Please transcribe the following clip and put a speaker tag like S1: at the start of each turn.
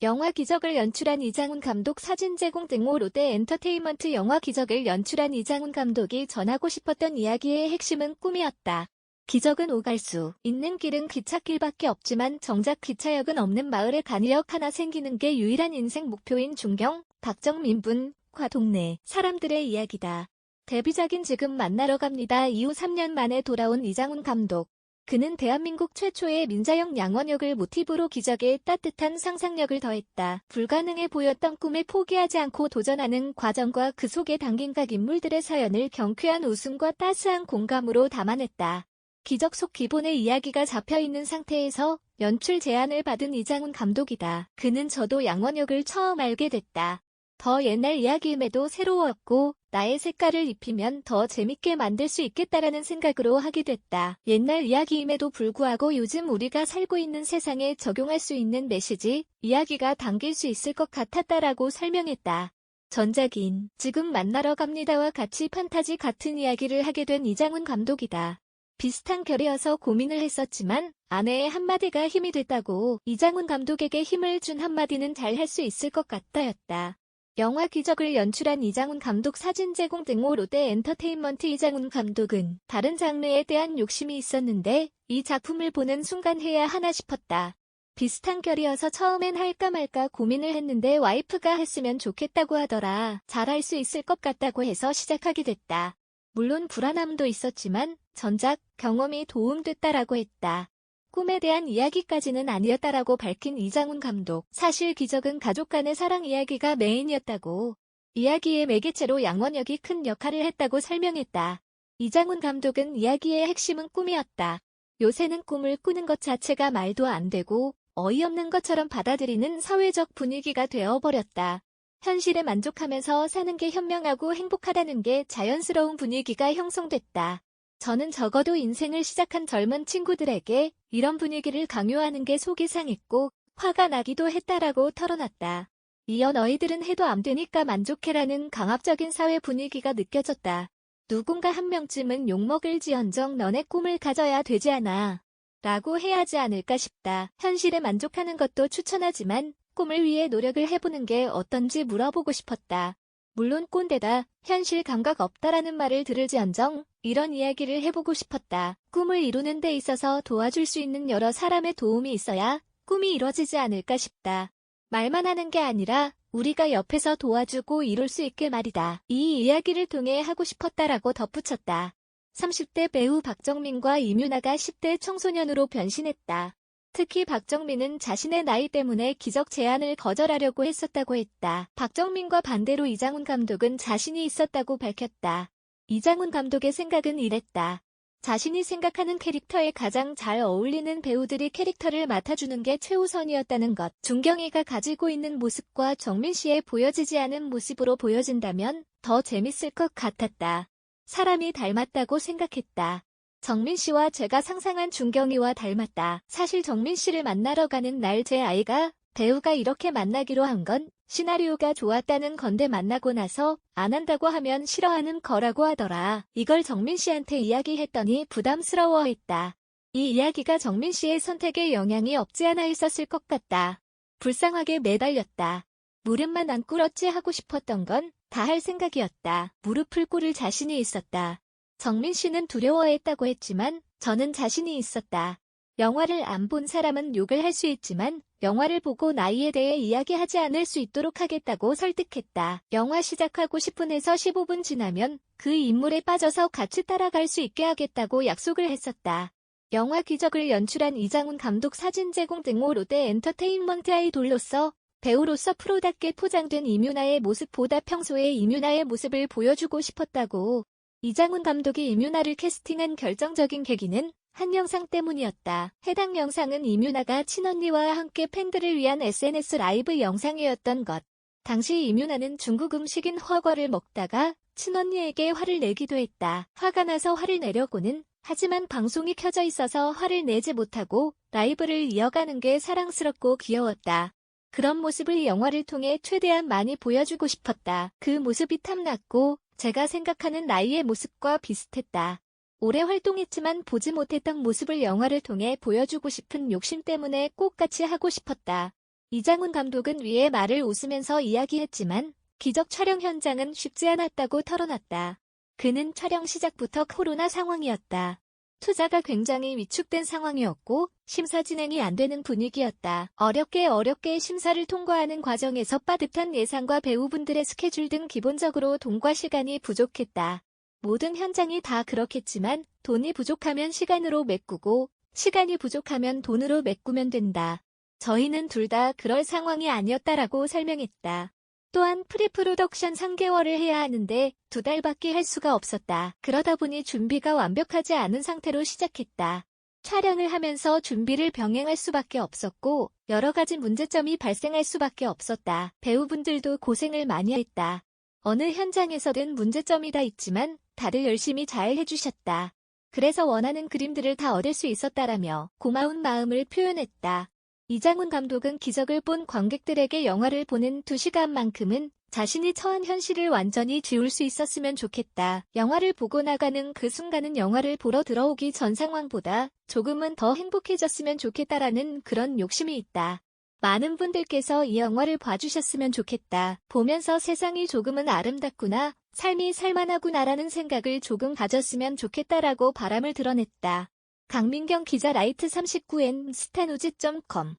S1: 영화 기적을 연출한 이장훈 감독 사진 제공 등호 롯데 엔터테인먼트 영화 기적을 연출한 이장훈 감독이 전하고 싶었던 이야기의 핵심은 꿈이었다. 기적은 오갈 수 있는 길은 기찻길밖에 없지만 정작 기차역은 없는 마을에 간이역 하나 생기는 게 유일한 인생 목표인 준경, 박정민 분과 동네 사람들의 이야기다. 데뷔작인 지금 만나러 갑니다 이후 3년 만에 돌아온 이장훈 감독. 그는 대한민국 최초의 민자역 양원역을 모티브로 기적에 따뜻한 상상력을 더했다. 불가능해 보였던 꿈에 포기하지 않고 도전하는 과정과 그 속에 담긴 각 인물들의 사연을 경쾌한 웃음과 따스한 공감으로 담아냈다. 기적 속 기본의 이야기가 잡혀있는 상태에서 연출 제안을 받은 이장훈 감독이다. 그는 저도 양원역을 처음 알게 됐다. 더 옛날 이야기임에도 새로웠고 나의 색깔을 입히면 더 재밌게 만들 수 있겠다라는 생각으로 하게 됐다. 옛날 이야기임에도 불구하고 요즘 우리가 살고 있는 세상에 적용할 수 있는 메시지, 이야기가 담길 수 있을 것 같았다라고 설명했다. 전작인 지금 만나러 갑니다와 같이 판타지 같은 이야기를 하게 된 이장훈 감독이다. 비슷한 결이어서 고민을 했었지만 아내의 한마디가 힘이 됐다고 이장훈 감독에게 힘을 준 한마디는 잘 할 수 있을 것 같다였다. 영화 기적을 연출한 이장훈 감독 사진 제공 등호 롯데 엔터테인먼트 이장훈 감독은 다른 장르에 대한 욕심이 있었는데 이 작품을 보는 순간 해야 하나 싶었다. 비슷한 결이어서 처음엔 할까 말까 고민을 했는데 와이프가 했으면 좋겠다고 하더라. 잘할 수 있을 것 같다고 해서 시작하게 됐다. 물론 불안함도 있었지만 전작 경험이 도움됐다라고 했다. 꿈에 대한 이야기까지는 아니었다라고 밝힌 이장훈 감독. 사실 기적은 가족 간의 사랑 이야기가 메인이었다고. 이야기의 매개체로 양원역이 큰 역할을 했다고 설명했다. 이장훈 감독은 이야기의 핵심은 꿈이었다. 요새는 꿈을 꾸는 것 자체가 말도 안 되고 어이없는 것처럼 받아들이는 사회적 분위기가 되어버렸다. 현실에 만족하면서 사는 게 현명하고 행복하다는 게 자연스러운 분위기가 형성됐다. 저는 적어도 인생을 시작한 젊은 친구들에게 이런 분위기를 강요하는 게 속이 상했고 화가 나기도 했다라고 털어놨다. 이어 너희들은 해도 안 되니까 만족해라는 강압적인 사회 분위기가 느껴졌다. 누군가 한 명쯤은 욕먹을지언정 너네 꿈을 가져야 되지 않아 라고 해야 하지 않을까 싶다. 현실에 만족하는 것도 추천하지만 꿈을 위해 노력을 해보는 게 어떤지 물어보고 싶었다. 물론 꼰대다, 현실 감각 없다라는 말을 들을지언정 이런 이야기를 해보고 싶었다. 꿈을 이루는 데 있어서 도와줄 수 있는 여러 사람의 도움이 있어야 꿈이 이뤄지지 않을까 싶다. 말만 하는 게 아니라 우리가 옆에서 도와주고 이룰 수 있게 말이다. 이 이야기를 통해 하고 싶었다라고 덧붙였다. 30대 배우 박정민과 임유나가 10대 청소년으로 변신했다. 특히 박정민은 자신의 나이 때문에 기적 제안을 거절하려고 했었다고 했다. 박정민과 반대로 이장훈 감독은 자신이 있었다고 밝혔다. 이장훈 감독의 생각은 이랬다. 자신이 생각하는 캐릭터에 가장 잘 어울리는 배우들이 캐릭터를 맡아주는 게 최우선이었다는 것. 준경이가 가지고 있는 모습과 정민 씨의 보여지지 않은 모습으로 보여진다면 더 재밌을 것 같았다. 사람이 닮았다고 생각했다. 정민 씨와 제가 상상한 준경이와 닮았다. 사실 정민 씨를 만나러 가는 날 제 아이가 배우가 이렇게 만나기로 한 건 시나리오가 좋았다는 건데 만나고 나서 안 한다고 하면 싫어하는 거라고 하더라. 이걸 정민 씨한테 이야기했더니 부담스러워했다. 이 이야기가 정민 씨의 선택에 영향이 없지 않아 있었을 것 같다. 불쌍하게 매달렸다. 무릎만 안 꿇었지 하고 싶었던 건 다 할 생각이었다. 무릎을 꿇을 자신이 있었다. 정민 씨는 두려워했다고 했지만 저는 자신이 있었다. 영화를 안 본 사람은 욕을 할 수 있지만 영화를 보고 나이에 대해 이야기하지 않을 수 있도록 하겠다고 설득했다. 영화 시작하고 10분에서 15분 지나면 그 인물에 빠져서 같이 따라갈 수 있게 하겠다고 약속을 했었다. 영화 기적을 연출한 이장훈 감독 사진 제공 등호 롯데 엔터테인먼트 아이돌로서 배우로서 프로답게 포장된 임유나의 모습보다 평소의 임유나의 모습을 보여주고 싶었다고. 이장훈 감독이 임유나를 캐스팅한 결정적인 계기는 한 영상 때문이었다. 해당 영상은 임유나가 친언니와 함께 팬들을 위한 SNS 라이브 영상이었던 것. 당시 임유나는 중국 음식인 허거를 먹다가 친언니에게 화를 내기도 했다. 화가 나서 화를 내려고는 하지만 방송이 켜져 있어서 화를 내지 못하고 라이브를 이어가는 게 사랑스럽고 귀여웠다. 그런 모습을 영화를 통해 최대한 많이 보여주고 싶었다. 그 모습이 탐났고 제가 생각하는 나이의 모습과 비슷했다. 오래 활동했지만 보지 못했던 모습을 영화를 통해 보여주고 싶은 욕심 때문에 꼭 같이 하고 싶었다. 이장훈 감독은 위의 말을 웃으면서 이야기했지만 기적 촬영 현장은 쉽지 않았다고 털어놨다. 그는 촬영 시작부터 코로나 상황이었다. 투자가 굉장히 위축된 상황이었고 심사 진행이 안 되는 분위기였다. 어렵게 심사를 통과하는 과정에서 빠듯한 예상과 배우분들의 스케줄 등 기본적으로 돈과 시간이 부족했다. 모든 현장이 다 그렇겠지만 돈이 부족하면 시간으로 메꾸고 시간이 부족하면 돈으로 메꾸면 된다. 저희는 둘 다 그럴 상황이 아니었다라고 설명했다. 또한 프리프로덕션 3개월을 해야 하는데 2달밖에 할 수가 없었다. 그러다 보니 준비가 완벽하지 않은 상태로 시작했다. 촬영을 하면서 준비를 병행할 수밖에 없었고 여러 가지 문제점이 발생할 수밖에 없었다. 배우분들도 고생을 많이 했다. 어느 현장에서든 문제점이 다 있지만 다들 열심히 잘 해주셨다. 그래서 원하는 그림들을 다 얻을 수 있었다라며 고마운 마음을 표현했다. 이장훈 감독은 기적을 본 관객들에게 영화를 보는 2시간만큼은 자신이 처한 현실을 완전히 지울 수 있었으면 좋겠다. 영화를 보고 나가는 그 순간은 영화를 보러 들어오기 전 상황보다 조금은 더 행복해졌으면 좋겠다라는 그런 욕심이 있다. 많은 분들께서 이 영화를 봐주셨으면 좋겠다. 보면서 세상이 조금은 아름답구나, 삶이 살만하구나라는 생각을 조금 가졌으면 좋겠다라고 바람을 드러냈다. 강민경 기자 라이트 39N 스타뉴즈.com